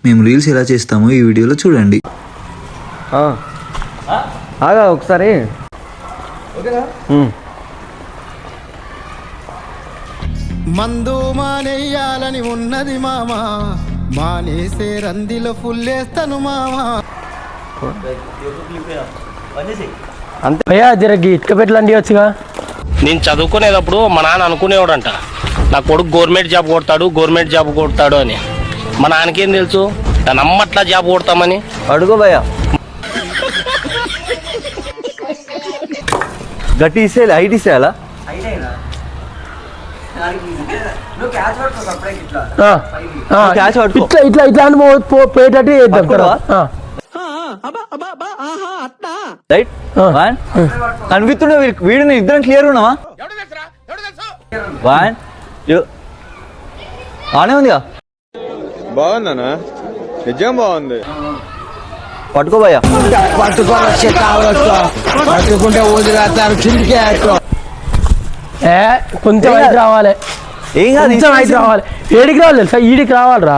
మేము రీల్స్ ఎలా చేస్తామో ఈ వీడియోలో చూడండి. ఆగా ఒకసారి మందు మానేయాలని ఉన్నది మామా, మానేసే రందిలో ఫుల్లేస్తాను మామా. అంతే భయ్యా, జరగి ఇటుక పెట్టలండి వచ్చుగా. నేను చదువుకునేటప్పుడు మా నాన్న అనుకునేవాడంట నా కొడుకు గవర్నమెంట్ జాబ్ కొడతాడు అని. మా నాన్నకేం తెలుసు నా నమ్మట్లా జాబ్ కొడతామని. అడుగు భయ్యా, గట్టి ఇసేయాలి, హైట్ ఇసేయాలా? ఇట్లా ఇట్లా అని పోయేటట్టు చేద్దాం. రైట్ కనిపిస్తున్నా వీడిని ఇద్దరం క్లియర్ ఉన్నావా? 1 2 బానే ఉందిగా. బాగుందనా? నిజం బాగుంది. పట్టుకో భయ్యా. పట్టుకుంటే వదిలేస్తారు కిందికి. కొంచెం అయితే రావాలి, ఏం కాదు, కొంచెం అయితే రావాలి. ఏడికి రావాలి తెలుసా, ఈడికి రావాలిరా.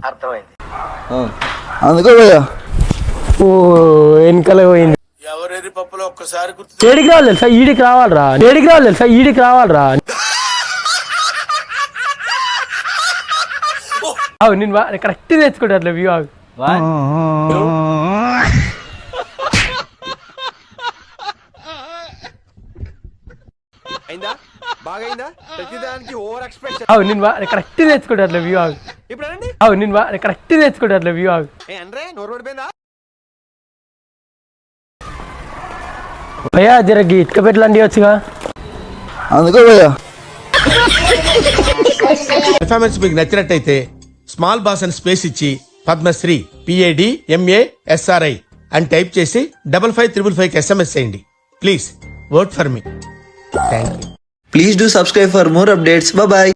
అర్థమైంది. అందుకో భయ్యా. ఓ వెనకలే పోయింది. ఎవరెరి పప్పులో ఒక్కసారి ఏడికి రావాలి తెలుసా, ఈడికి రావాలిరా. అవు నేను కరెక్ట్ తెచ్చుకుంటా అట్లా వ్యూ. అవు అవు నేను కరెక్ట్ తెచ్చుకుంటా అట్లా వ్యూ. అవు నేను కరెక్ట్ తెచ్చుకుంటా అట్లా వ్యూ. భయ్యా, జరగి ఇటుక పెట్టలండి వచ్చుగా. అందుకో భయ్యా. పెర్ఫార్మెన్స్ మీకు నచ్చినట్టయితే స్మాల్ బాస్ అని స్పేస్ ఇచ్చి పద్మశ్రీ PADMASRI అని టైప్ చేసి 5555 SMS చేయండి. Please vote for me. Thank you. Please do subscribe for more updates. Bye bye.